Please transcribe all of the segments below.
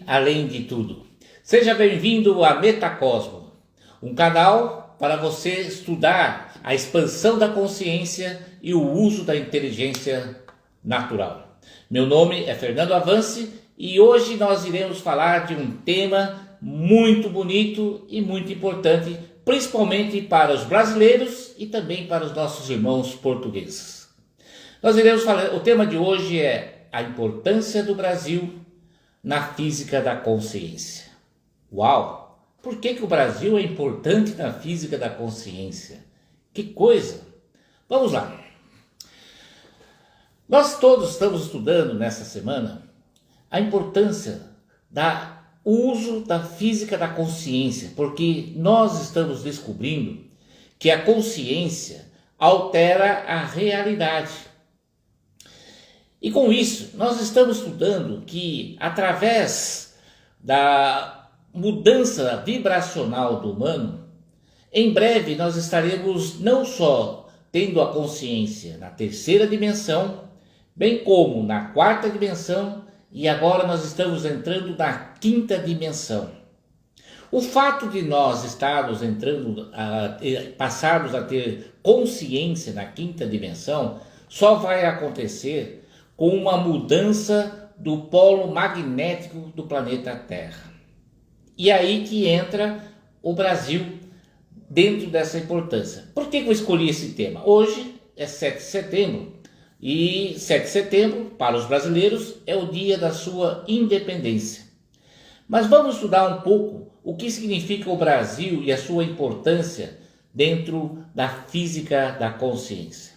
Além de tudo. Seja bem-vindo a Metacosmo, um canal para você estudar a expansão da consciência e o uso da inteligência natural. Meu nome é Fernando Avance e hoje nós iremos falar de um tema muito bonito e muito importante, principalmente para os brasileiros e também para os nossos irmãos portugueses. Nós iremos falar, o tema de hoje é a importância do Brasil na física da consciência. Uau! Por que o Brasil é importante na física da consciência? Que coisa! Vamos lá. Nós todos estamos estudando nessa semana a importância do uso da física da consciência, porque nós estamos descobrindo que a consciência altera a realidade. E com isso, nós estamos estudando que através da mudança vibracional do humano, em breve nós estaremos não só tendo a consciência na terceira dimensão, bem como na quarta dimensão, e agora nós estamos entrando na quinta dimensão. O fato de nós estarmos entrando, passarmos a ter consciência na quinta dimensão, só vai acontecer com uma mudança do polo magnético do planeta Terra. E aí que entra o Brasil dentro dessa importância. Por que eu escolhi esse tema? Hoje é 7 de setembro e 7 de setembro, para os brasileiros, é o dia da sua independência. Mas vamos estudar um pouco o que significa o Brasil e a sua importância dentro da física da consciência.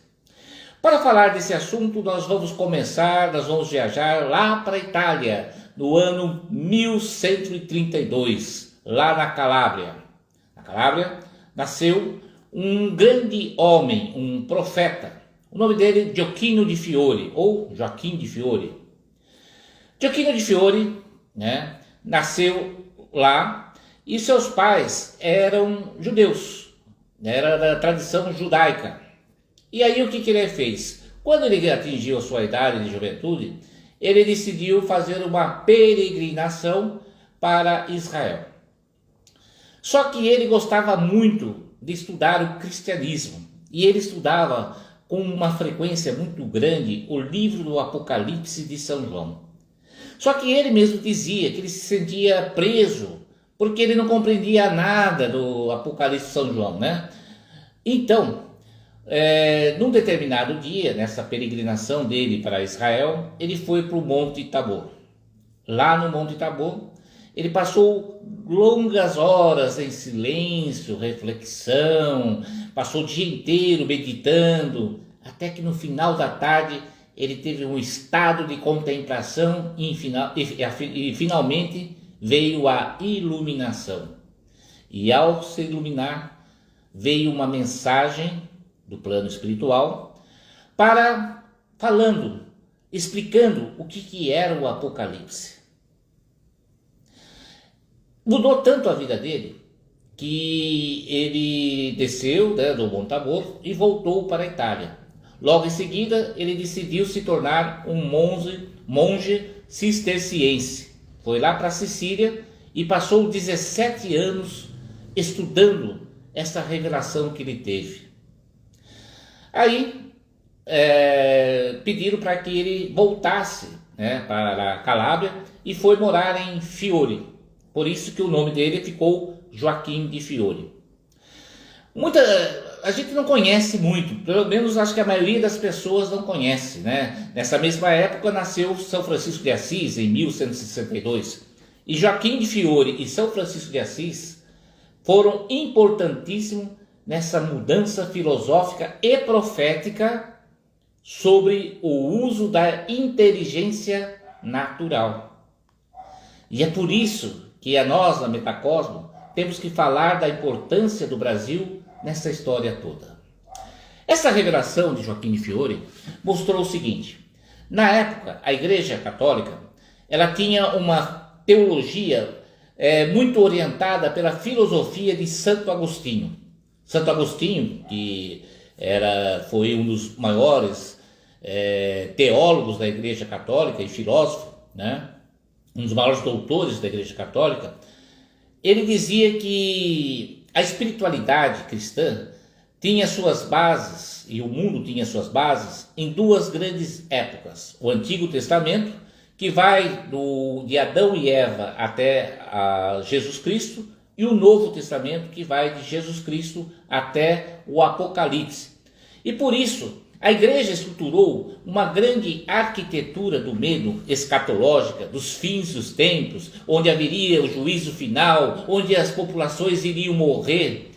Para falar desse assunto, nós vamos viajar lá para a Itália, no ano 1132, lá na Calábria. Na Calábria nasceu um grande homem, um profeta. O nome dele é Gioacchino di Fiori, ou Joaquim de Fiori. Gioacchino di Fiori, nasceu lá e seus pais eram judeus, era da tradição judaica. E aí o que ele fez? Quando ele atingiu a sua idade de juventude, ele decidiu fazer uma peregrinação para Israel. Só que ele gostava muito de estudar o cristianismo. E ele estudava com uma frequência muito grande o livro do Apocalipse de São João. Só que ele mesmo dizia que ele se sentia preso, porque ele não compreendia nada do Apocalipse de São João, Então, num determinado dia, nessa peregrinação dele para Israel, ele foi para o Monte Tabor. Lá no Monte Tabor, ele passou longas horas em silêncio, reflexão, passou o dia inteiro meditando, até que no final da tarde ele teve um estado de contemplação e finalmente veio a iluminação. E ao se iluminar, veio uma mensagem do plano espiritual, explicando o que era o Apocalipse. Mudou tanto a vida dele, que ele desceu do Monte Tabor e voltou para a Itália. Logo em seguida, ele decidiu se tornar um monge cisterciense. Foi lá para a Sicília e passou 17 anos estudando essa revelação que ele teve. Aí pediram para que ele voltasse para a Calábria e foi morar em Fiore. Por isso que o nome dele ficou Joaquim de Fiore. A gente não conhece muito, pelo menos acho que a maioria das pessoas não conhece. Nessa mesma época nasceu São Francisco de Assis, em 1162. E Joaquim de Fiore e São Francisco de Assis foram importantíssimos nessa mudança filosófica e profética sobre o uso da inteligência natural. E é por isso que nós, na Metacosmo, temos que falar da importância do Brasil nessa história toda. Essa revelação de Joaquim de Fiore mostrou o seguinte: na época, a Igreja Católica ela tinha uma teologia muito orientada pela filosofia de Santo Agostinho. Santo Agostinho, que foi um dos maiores teólogos da Igreja Católica e filósofo, um dos maiores doutores da Igreja Católica, ele dizia que a espiritualidade cristã tinha suas bases, e o mundo tinha suas bases, em duas grandes épocas. O Antigo Testamento, que vai de Adão e Eva até a Jesus Cristo, e o Novo Testamento, que vai de Jesus Cristo até o Apocalipse. E por isso, a igreja estruturou uma grande arquitetura do medo escatológica, dos fins dos tempos, onde haveria o juízo final, onde as populações iriam morrer.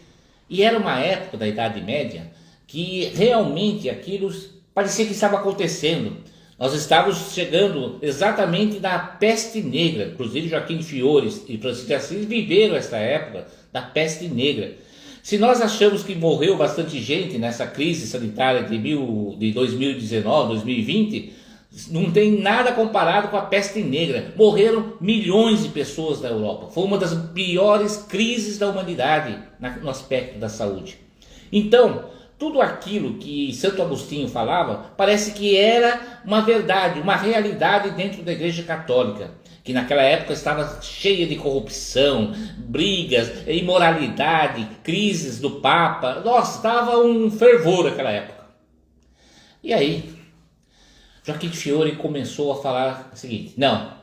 E era uma época da Idade Média que realmente aquilo parecia que estava acontecendo. Nós estávamos chegando exatamente na peste negra. Inclusive Joaquim de Fiores e Francisco de Assis viveram essa época da peste negra. Se nós achamos que morreu bastante gente nessa crise sanitária de 2019, 2020, não tem nada comparado com a peste negra. Morreram milhões de pessoas na Europa. Foi uma das piores crises da humanidade no aspecto da saúde. Então, tudo aquilo que Santo Agostinho falava parece que era uma verdade, uma realidade dentro da Igreja Católica, que naquela época estava cheia de corrupção, brigas, imoralidade, crises do Papa. Nossa, estava um fervor naquela época. E aí, Joaquim de Fiore começou a falar o seguinte: não,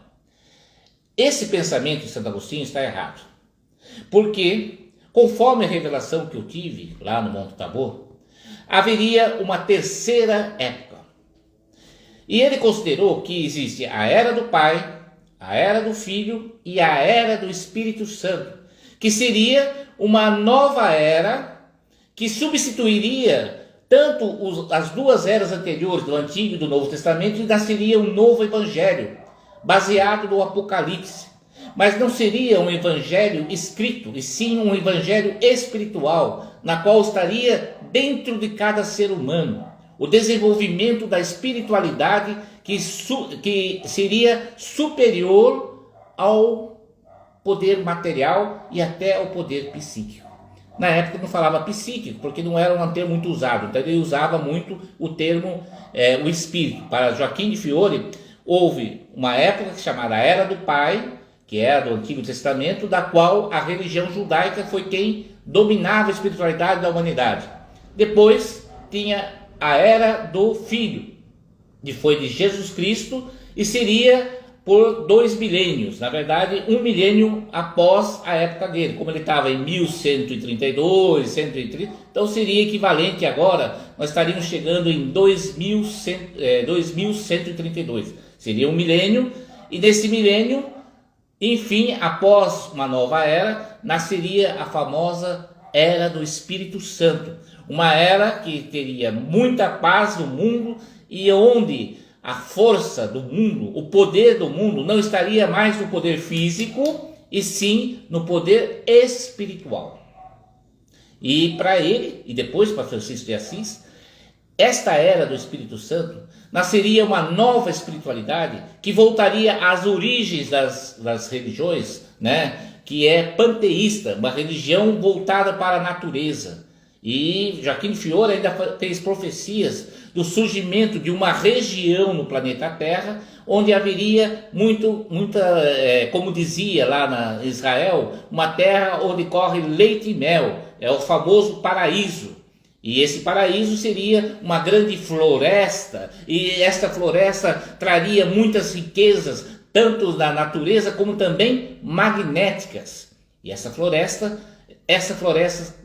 esse pensamento de Santo Agostinho está errado, porque conforme a revelação que eu tive lá no Monte Tabor, haveria uma terceira época. E ele considerou que existe a era do Pai, a era do Filho e a era do Espírito Santo, que seria uma nova era que substituiria tanto as duas eras anteriores, do Antigo e do Novo Testamento, e nasceria um novo evangelho, baseado no Apocalipse. Mas não seria um evangelho escrito, e sim um evangelho espiritual, na qual estaria dentro de cada ser humano o desenvolvimento da espiritualidade que seria superior ao poder material e até ao poder psíquico. Na época não falava psíquico, porque não era um termo muito usado, então ele usava muito o termo o espírito. Para Joaquim de Fiore, houve uma época chamada Era do Pai, que era do Antigo Testamento, da qual a religião judaica foi quem dominava a espiritualidade da humanidade. Depois tinha a Era do Filho, que foi de Jesus Cristo, e seria por 2 milênios, na verdade 1 milênio após a época dele, como ele estava em 1132, 130, então seria equivalente agora, nós estaríamos chegando em 2132, seria 1 milênio, e nesse milênio, enfim, após uma nova era, nasceria a famosa Era do Espírito Santo, uma era que teria muita paz no mundo e onde a força do mundo, o poder do mundo, não estaria mais no poder físico, e sim no poder espiritual. E para ele, e depois para Francisco de Assis, esta era do Espírito Santo nasceria uma nova espiritualidade que voltaria às origens das religiões, né? Que é panteísta, uma religião voltada para a natureza. E Joaquim de Fiore ainda fez profecias do surgimento de uma região no planeta Terra, onde haveria como dizia lá na Israel, uma terra onde corre leite e mel, é o famoso paraíso. E esse paraíso seria uma grande floresta, e esta floresta traria muitas riquezas, tanto da natureza como também magnéticas. E essa floresta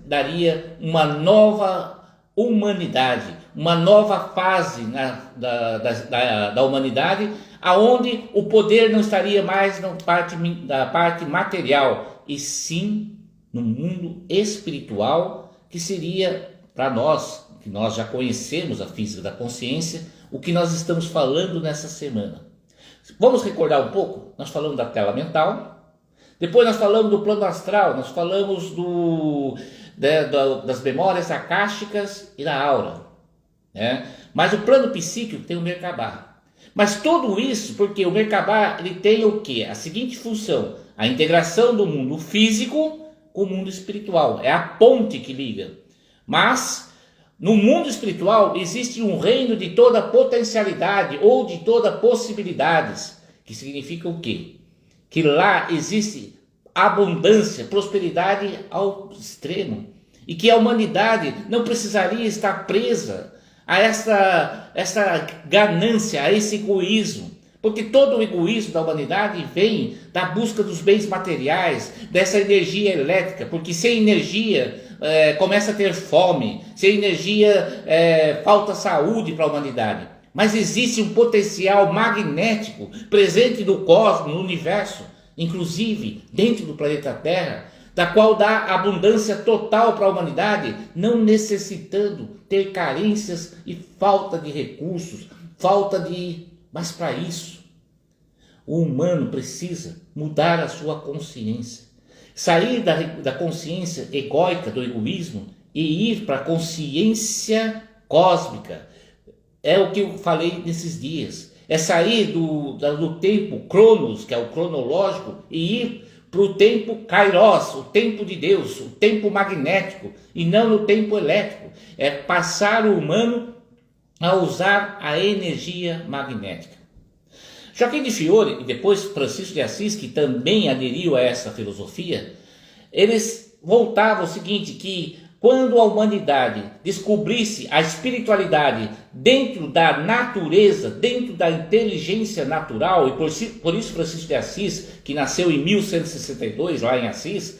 daria uma nova humanidade, uma nova fase da humanidade, aonde o poder não estaria mais da parte material, e sim no mundo espiritual, que seria para nós, que nós já conhecemos a física da consciência, o que nós estamos falando nessa semana. Vamos recordar um pouco? Nós falamos da tela mental, depois nós falamos do plano astral, nós falamos das memórias acásticas e da aura, né? Mas o plano psíquico tem o Merkabah. Mas tudo isso porque o Merkabah ele tem o quê? A seguinte função: a integração do mundo físico com o mundo espiritual. É a ponte que liga. Mas no mundo espiritual existe um reino de toda potencialidade ou de toda possibilidades, que significa o quê? que lá existe abundância, prosperidade ao extremo, e que a humanidade não precisaria estar presa a essa ganância, a esse egoísmo, porque todo o egoísmo da humanidade vem da busca dos bens materiais, dessa energia elétrica, porque sem energia começa a ter fome, sem energia falta saúde para a humanidade. Mas existe um potencial magnético presente no cosmos, no universo, inclusive dentro do planeta Terra, da qual dá abundância total para a humanidade, não necessitando ter carências e falta de recursos, mas para isso, o humano precisa mudar a sua consciência, sair da consciência egóica, do egoísmo, e ir para a consciência cósmica. É o que eu falei nesses dias. É sair do tempo Cronos, que é o cronológico, e ir para o tempo Kairos, o tempo de Deus, o tempo magnético, e não no tempo elétrico. É passar o humano a usar a energia magnética. Joaquim de Fiore e depois Francisco de Assis, que também aderiu a essa filosofia, eles voltavam ao seguinte, que quando a humanidade descobrisse a espiritualidade dentro da natureza, dentro da inteligência natural, e por isso Francisco de Assis, que nasceu em 1162 lá em Assis,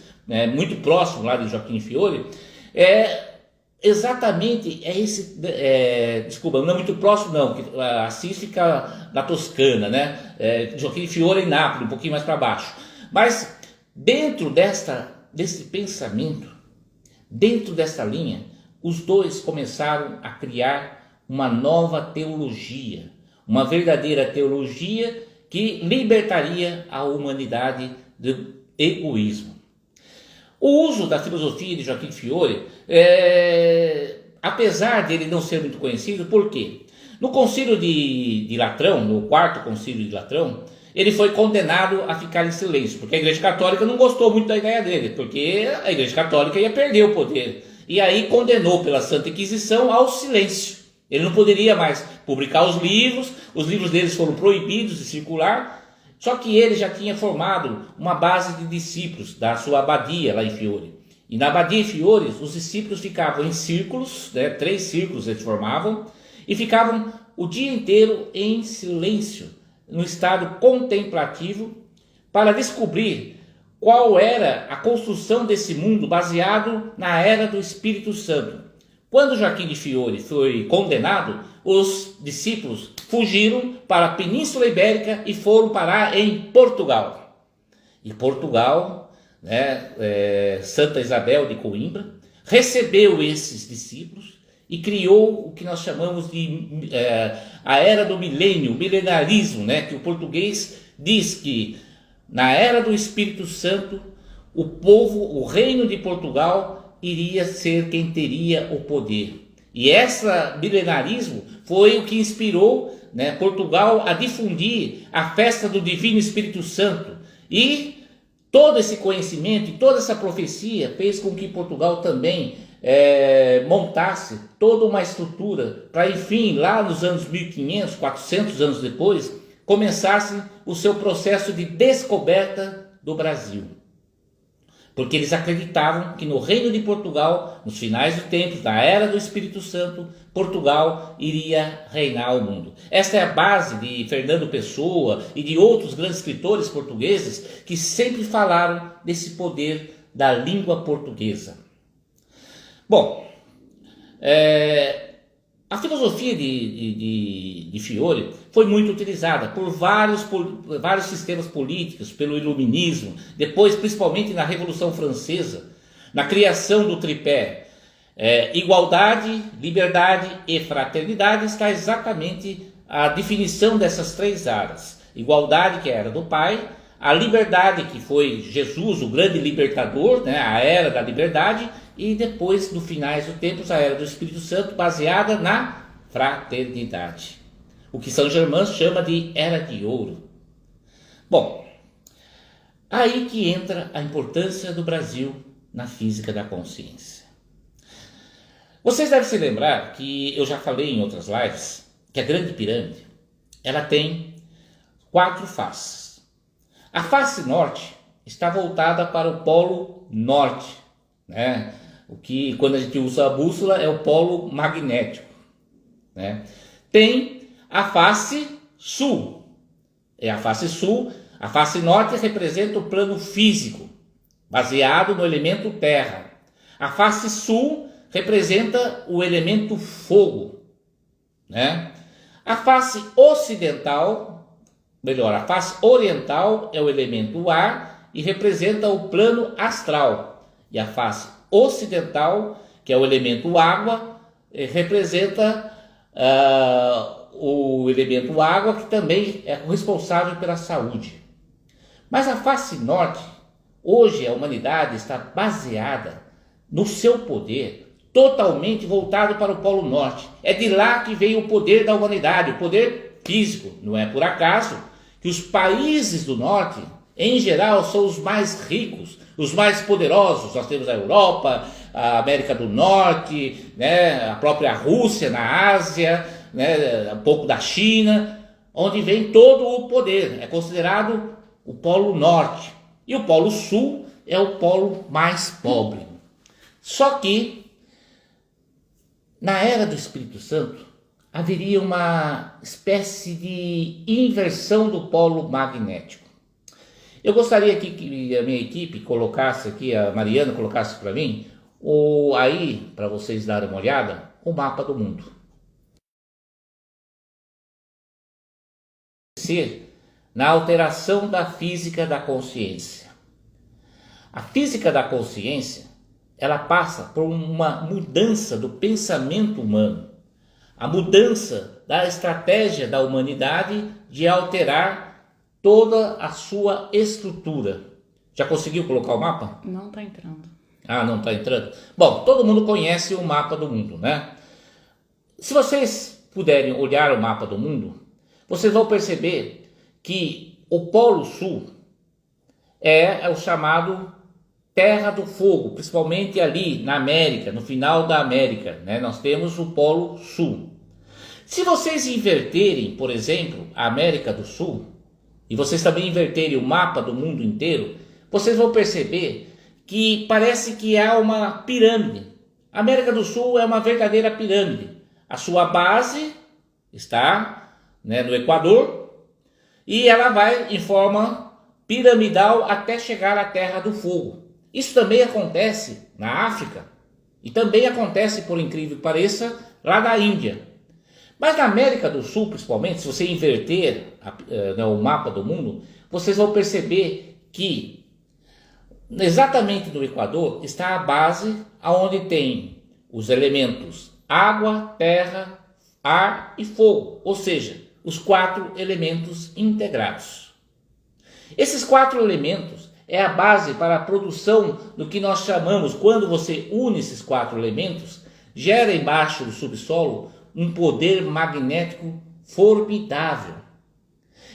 muito próximo lá de Joaquim de Fiore, desculpa, não é muito próximo não, porque Assis fica na Toscana, né? Joaquim de Fiore em Nápoles, um pouquinho mais para baixo. Mas dentro desse pensamento, dentro dessa linha, os dois começaram a criar uma nova teologia, uma verdadeira teologia que libertaria a humanidade do egoísmo. O uso da filosofia de Joaquim de Fiore, apesar de ele não ser muito conhecido, por quê? No concílio de Latrão, no quarto concílio de Latrão, ele foi condenado a ficar em silêncio, porque a Igreja Católica não gostou muito da ideia dele, porque a Igreja Católica ia perder o poder. E aí condenou pela Santa Inquisição ao silêncio. Ele não poderia mais publicar os livros deles foram proibidos de circular, só que ele já tinha formado uma base de discípulos da sua abadia lá em Fiore. E na abadia de Fiore, os discípulos ficavam em círculos, 3 círculos eles formavam, e ficavam o dia inteiro em silêncio, no estado contemplativo, para descobrir qual era a construção desse mundo baseado na era do Espírito Santo. Quando Joaquim de Fiore foi condenado, os discípulos fugiram para a Península Ibérica e foram parar em Portugal. E Portugal, Santa Isabel de Coimbra, recebeu esses discípulos e criou o que nós chamamos de a era do milênio, o milenarismo, que o português diz que na era do Espírito Santo, o reino de Portugal iria ser quem teria o poder. E esse milenarismo foi o que inspirou Portugal a difundir a festa do Divino Espírito Santo. E todo esse conhecimento e toda essa profecia fez com que Portugal também montasse toda uma estrutura para, enfim, lá nos anos 1500, 400 anos depois, começasse o seu processo de descoberta do Brasil. Porque eles acreditavam que no reino de Portugal, nos finais do tempo, na era do Espírito Santo, Portugal iria reinar o mundo. Esta é a base de Fernando Pessoa e de outros grandes escritores portugueses que sempre falaram desse poder da língua portuguesa. Bom, a filosofia de Fiore foi muito utilizada por vários sistemas políticos, pelo iluminismo, depois principalmente na Revolução Francesa, na criação do tripé igualdade, liberdade e fraternidade. Está exatamente a definição dessas 3 áreas. Igualdade, que é a era do Pai, a liberdade, que foi Jesus, o grande libertador, a era da liberdade, e depois, no finais do tempo, a era do Espírito Santo, baseada na fraternidade. O que São Germain chama de Era de Ouro. Bom, aí que entra a importância do Brasil na física da consciência. Vocês devem se lembrar que eu já falei em outras lives que a Grande Pirâmide ela tem 4 faces. A face norte está voltada para o polo norte, né? O que, quando a gente usa a bússola, é o polo magnético, né? Tem a face sul. A face sul, a face norte representa o plano físico, baseado no elemento terra. A face sul representa o elemento fogo, né? A face ocidental, melhor, a face oriental é o elemento ar e representa o plano astral. E a face ocidental, que é o elemento água, representa o elemento água, que também é responsável pela saúde. Mas a face norte, hoje a humanidade está baseada no seu poder totalmente voltado para o Polo Norte. É de lá que vem o poder da humanidade, o poder físico. Não é por acaso que os países do Norte, em geral, são os mais ricos, os mais poderosos. Nós temos a Europa, a América do Norte, né, a própria Rússia na Ásia, né, um pouco da China, onde vem todo o poder. É considerado o Polo Norte. E o Polo Sul é o polo mais pobre. Só que na era do Espírito Santo, haveria uma espécie de inversão do polo magnético. Eu gostaria aqui que a minha equipe colocasse aqui, a Mariana colocasse para mim, ou aí, para vocês darem uma olhada, o mapa do mundo. Na alteração da física da consciência. A física da consciência, ela passa por uma mudança do pensamento humano, a mudança da estratégia da humanidade de alterar toda a sua estrutura. Já conseguiu colocar o mapa? Não está entrando. Ah, não está entrando? Bom, todo mundo conhece o mapa do mundo, né? Se vocês puderem olhar o mapa do mundo, vocês vão perceber que o Polo Sul é o chamado Terra do Fogo, principalmente ali na América, no final da América, né? Nós temos o Polo Sul. Se vocês inverterem, por exemplo, a América do Sul, e vocês também inverterem o mapa do mundo inteiro, vocês vão perceber que parece que há uma pirâmide. A América do Sul é uma verdadeira pirâmide. A sua base está, né, no Equador, e ela vai em forma piramidal até chegar à Terra do Fogo. Isso também acontece na África e também acontece, por incrível que pareça, lá na Índia. Mas na América do Sul, principalmente, se você inverter o mapa do mundo, vocês vão perceber que exatamente no Equador está a base onde tem os elementos água, terra, ar e fogo, ou seja, os 4 elementos integrados. Esses 4 elementos é a base para a produção do que nós chamamos, quando você une esses 4 elementos, gera embaixo do subsolo um poder magnético formidável.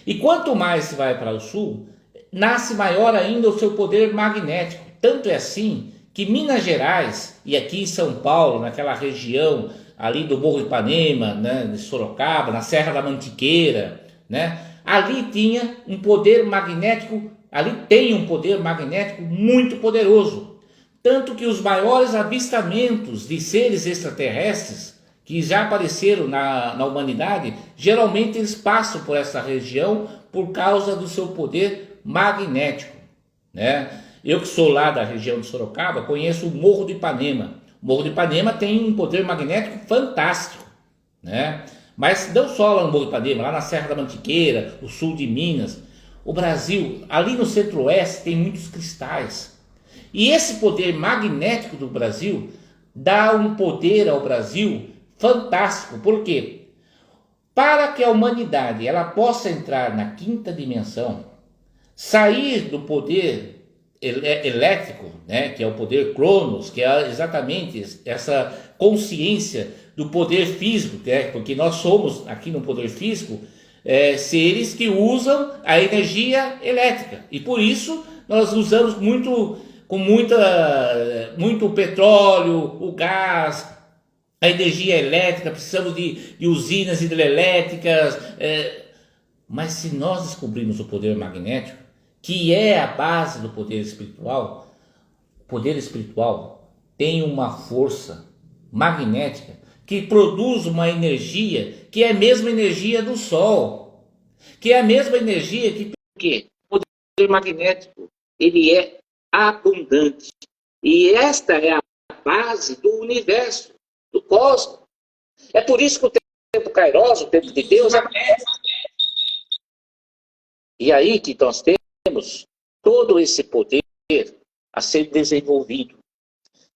E quanto mais se vai para o sul, nasce maior ainda o seu poder magnético. Tanto é assim que Minas Gerais e aqui em São Paulo, naquela região ali do Morro de Ipanema, né, de Sorocaba, na Serra da Mantiqueira, né, ali tinha um poder magnético. Ali tem um poder magnético muito poderoso, tanto que os maiores avistamentos de seres extraterrestres que já apareceram na humanidade, geralmente eles passam por essa região por causa do seu poder magnético, né? Eu que sou lá da região de Sorocaba, conheço o Morro de Ipanema. O Morro de Ipanema tem um poder magnético fantástico, né? Mas não só lá no Morro de Ipanema, lá na Serra da Mantiqueira, o sul de Minas. O Brasil, ali no centro-oeste, tem muitos cristais. E esse poder magnético do Brasil dá um poder ao Brasil fantástico. Por quê? Para que a humanidade ela possa entrar na 5ª dimensão, sair do poder elétrico, né, que é o poder Cronos, que é exatamente essa consciência do poder físico, né, porque nós somos, aqui no poder físico, seres que usam a energia elétrica, e por isso nós usamos muito petróleo, o gás, a energia elétrica, precisamos de usinas hidrelétricas, mas se nós descobrirmos o poder magnético, que é a base do o poder espiritual tem uma força magnética que produz uma energia que é a mesma energia do Sol, que é a mesma energia que o poder magnético, ele é abundante. E esta é a base do universo, do cosmos. É por isso que o tempo kairos, o tempo de Deus, e aí que nós temos todo esse poder a ser desenvolvido.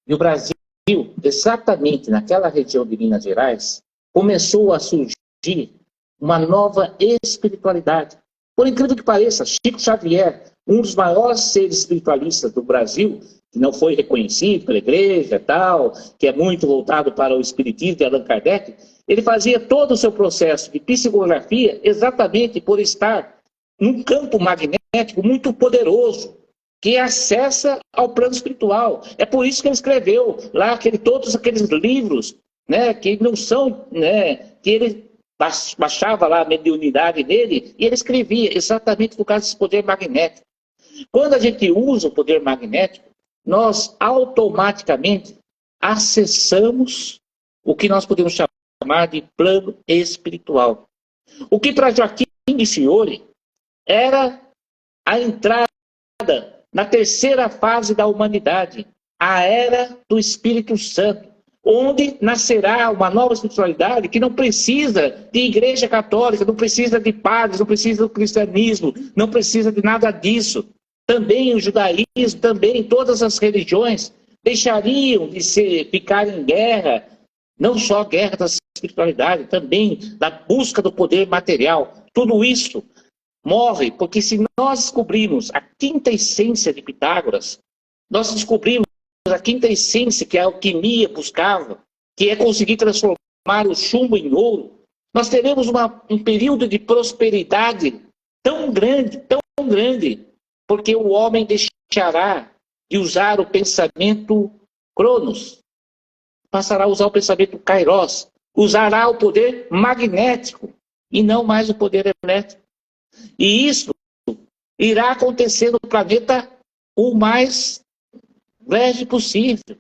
E o Brasil, exatamente naquela região de Minas Gerais, começou a surgir uma nova espiritualidade. Por incrível que pareça, Chico Xavier, um dos maiores seres espiritualistas do Brasil, que não foi reconhecido pela igreja tal, que é muito voltado para o espiritismo de Allan Kardec, ele fazia todo o seu processo de psicografia exatamente por estar num campo magnético muito poderoso, que acessa ao plano espiritual. É por isso que ele escreveu lá todos aqueles livros, né, que não são, né, que ele baixava lá a mediunidade nele, e ele escrevia exatamente por causa desse poder magnético. Quando a gente usa o poder magnético, nós automaticamente acessamos o que nós podemos chamar de plano espiritual. O que para Joaquim de Fiore era a entrada na terceira fase da humanidade, a era do Espírito Santo, onde nascerá uma nova espiritualidade que não precisa de igreja católica, não precisa de padres, não precisa do cristianismo, não precisa de nada disso. Também o judaísmo, também todas as religiões deixariam de ficar em guerra, não só guerra da espiritualidade, também da busca do poder material. Tudo isso morre, porque se nós descobrirmos a quinta essência de Pitágoras, nós descobrimos a quinta essência que a alquimia buscava, que é conseguir transformar o chumbo em ouro, nós teremos um período de prosperidade tão grande, porque o homem deixará de usar o pensamento Cronos, passará a usar o pensamento Kairos, usará o poder magnético e não mais o poder elétrico. E isso irá acontecer no planeta o mais breve possível.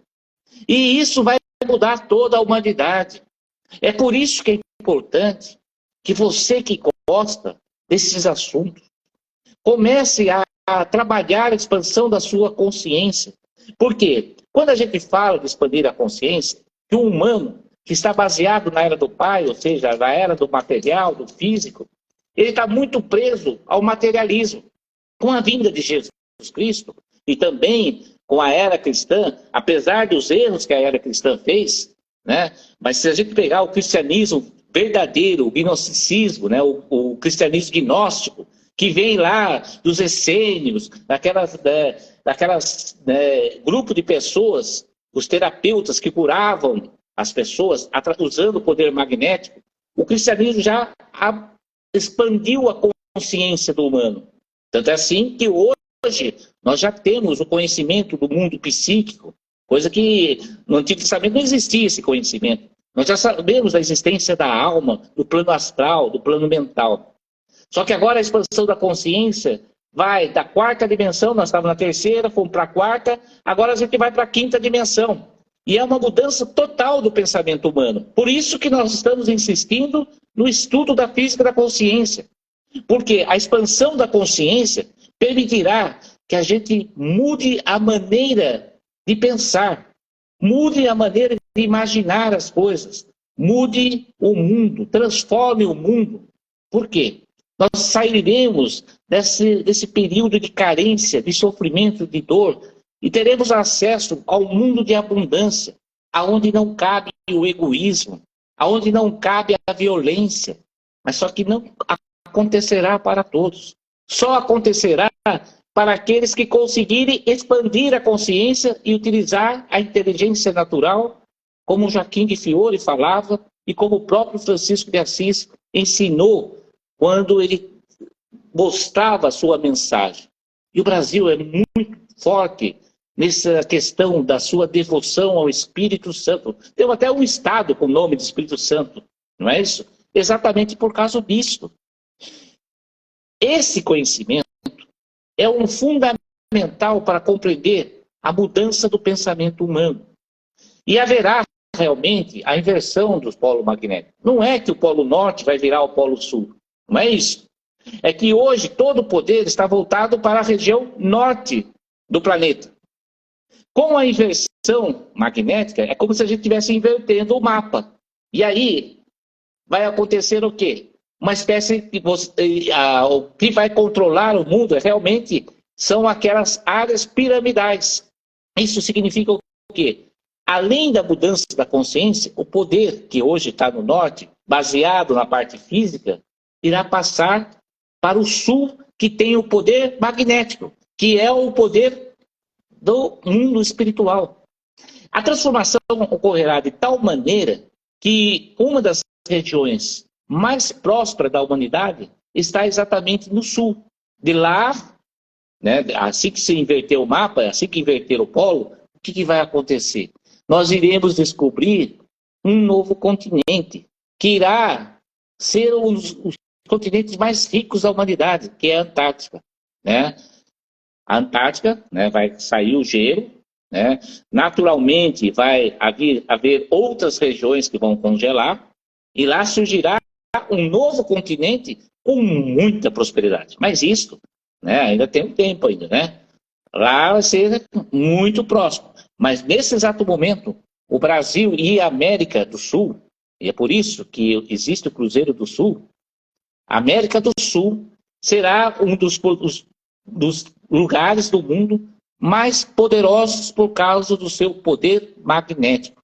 E isso vai mudar toda a humanidade. É por isso que é importante que você que gosta desses assuntos comece a trabalhar a expansão da sua consciência. Por quê? Quando a gente fala de expandir a consciência, que um humano que está baseado na era do pai, ou seja, na era do material, do físico, ele está muito preso ao materialismo. Com a vinda de Jesus Cristo e também com a era cristã, apesar dos erros que a era cristã fez, né? Mas se a gente pegar o cristianismo verdadeiro, o gnosticismo, né? o cristianismo gnóstico, que vem lá dos essênios, daquelas grupo de pessoas, os terapeutas que curavam as pessoas usando o poder magnético, o cristianismo já expandiu a consciência do humano. Tanto é assim que hoje nós já temos o conhecimento do mundo psíquico, coisa que no Antigo Testamento não existia esse conhecimento. Nós já sabemos da existência da alma, do plano astral, do plano mental. Só que agora a expansão da consciência vai da quarta dimensão, nós estávamos na terceira, fomos para a quarta, agora a gente vai para a quinta dimensão. E é uma mudança total do pensamento humano. Por isso que nós estamos insistindo no estudo da física da consciência. Porque a expansão da consciência permitirá que a gente mude a maneira de pensar, mude a maneira de imaginar as coisas, mude o mundo, transforme o mundo. Por quê? Nós sairemos desse período de carência, de sofrimento, de dor, e teremos acesso ao mundo de abundância, aonde não cabe o egoísmo, aonde não cabe a violência, mas só que não acontecerá para todos. Só acontecerá para aqueles que conseguirem expandir a consciência e utilizar a inteligência natural, como Joaquim de Fiore falava e como o próprio Francisco de Assis ensinou quando ele mostrava a sua mensagem. E o Brasil é muito forte nessa questão da sua devoção ao Espírito Santo. Tem até um estado com o nome de Espírito Santo, não é isso? Exatamente por causa disso. Esse conhecimento é um fundamental para compreender a mudança do pensamento humano. E haverá realmente a inversão dos polos magnéticos. Não é que o polo norte vai virar o polo sul. Não é isso. É que hoje todo o poder está voltado para a região norte do planeta. Com a inversão magnética, é como se a gente estivesse invertendo o mapa. E aí vai acontecer o quê? Uma espécie de... o que vai controlar o mundo realmente são aquelas áreas piramidais. Isso significa o quê? Além da mudança da consciência, o poder que hoje está no norte, baseado na parte física, irá passar para o sul, que tem o poder magnético, que é o poder do mundo espiritual. A transformação ocorrerá de tal maneira que uma das regiões mais prósperas da humanidade está exatamente no sul. De lá, né, assim que se inverter o mapa, assim que inverter o polo, o que vai acontecer? Nós iremos descobrir um novo continente, que irá ser os continentes mais ricos da humanidade, que é a Antártica. Né? A Antártica, né, vai sair o gelo, né? Naturalmente vai haver outras regiões que vão congelar, e lá surgirá um novo continente com muita prosperidade. Mas isso, né, ainda tem um tempo ainda, né? Lá vai ser muito próximo. Mas nesse exato momento, o Brasil e a América do Sul, e é por isso que existe o Cruzeiro do Sul, a América do Sul será um dos lugares do mundo mais poderosos por causa do seu poder magnético.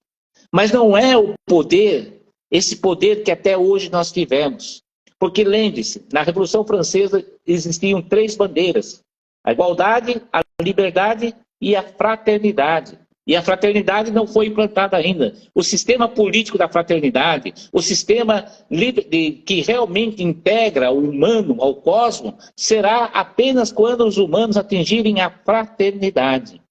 Mas não é o poder, esse poder que até hoje nós tivemos. Porque lembre-se, na Revolução Francesa existiam 3 bandeiras: a igualdade, a liberdade e a fraternidade. E a fraternidade não foi implantada ainda. O sistema político da fraternidade, o sistema que realmente integra o humano ao cosmos, será apenas quando os humanos atingirem a fraternidade.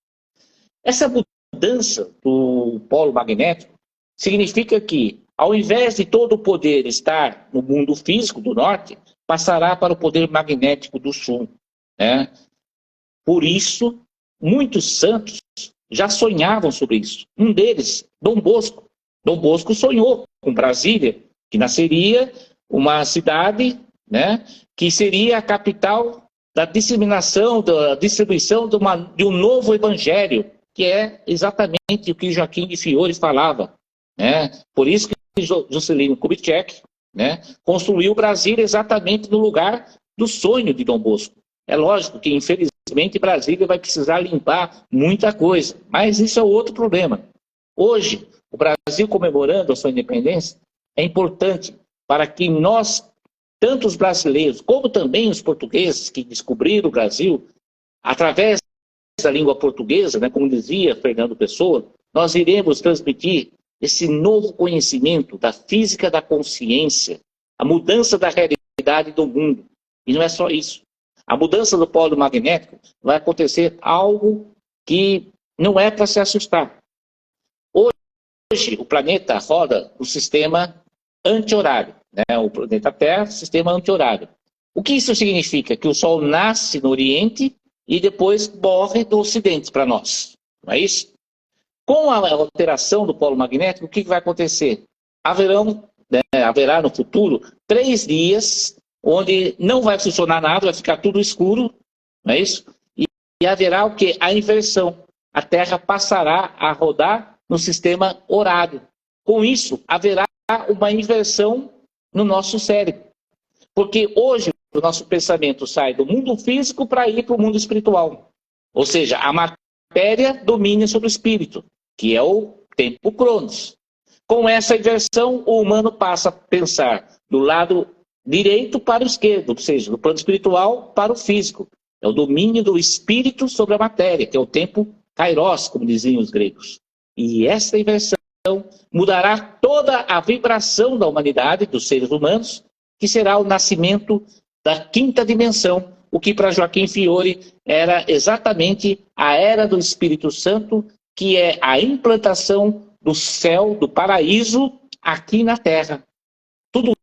Essa mudança do polo magnético significa que, ao invés de todo o poder estar no mundo físico do norte, passará para o poder magnético do sul. Né? Por isso, muitos santos já sonhavam sobre isso. Um deles, Dom Bosco. Dom Bosco sonhou com Brasília, que nasceria uma cidade, né, que seria a capital da disseminação, da distribuição de um novo evangelho, que é exatamente o que Joaquim de Fiore falava. Né? Por isso que Juscelino Kubitschek, né, construiu Brasília exatamente no lugar do sonho de Dom Bosco. É lógico que, infelizmente, Brasília vai precisar limpar muita coisa, mas isso é outro problema. Hoje, o Brasil comemorando a sua independência é importante para que nós, tanto os brasileiros como também os portugueses que descobriram o Brasil, através da língua portuguesa, né, como dizia Fernando Pessoa, nós iremos transmitir esse novo conhecimento da física da consciência, a mudança da realidade do mundo. E não é só isso. A mudança do polo magnético vai acontecer algo que não é para se assustar. Hoje, o planeta roda no sistema anti-horário. Né? O planeta Terra, sistema anti-horário. O que isso significa? Que o Sol nasce no Oriente e depois morre no Ocidente para nós. Não é isso? Com a alteração do polo magnético, o que vai acontecer? Haverá no futuro 3 dias onde não vai funcionar nada, vai ficar tudo escuro, não é isso? E haverá o quê? A inversão. A Terra passará a rodar no sistema horário. Com isso, haverá uma inversão no nosso cérebro. Porque hoje o nosso pensamento sai do mundo físico para ir para o mundo espiritual. Ou seja, a matéria domina sobre o espírito, que é o tempo Cronos. Com essa inversão, o humano passa a pensar do lado direito para o esquerdo, ou seja, do plano espiritual para o físico. É o domínio do espírito sobre a matéria, que é o tempo kairos, como diziam os gregos. E essa inversão mudará toda a vibração da humanidade, dos seres humanos, que será o nascimento da 5ª dimensão, o que para Joaquim Fiore era exatamente a era do Espírito Santo, que é a implantação do céu, do paraíso, aqui na Terra. Tudo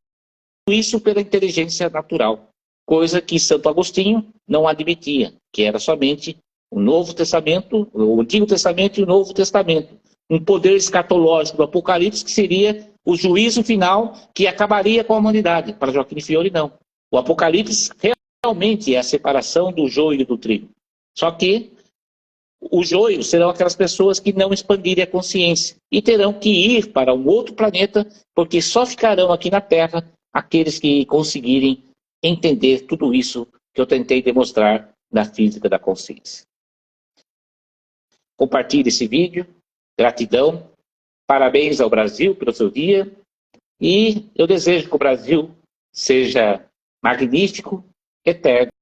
isso pela inteligência natural. coisa que Santo Agostinho não admitia, que era somente o Novo Testamento, o Antigo Testamento e o Novo Testamento. Um poder escatológico do Apocalipse que seria o juízo final que acabaria com a humanidade. Para Joaquim Fiore, não. O Apocalipse realmente é a separação do joio do trigo. Só que o joio serão aquelas pessoas que não expandirem a consciência e terão que ir para um outro planeta, porque só ficarão aqui na Terra aqueles que conseguirem entender tudo isso que eu tentei demonstrar na física da consciência. Compartilhe esse vídeo. Gratidão. Parabéns ao Brasil pelo seu dia. E eu desejo que o Brasil seja magnífico, eterno.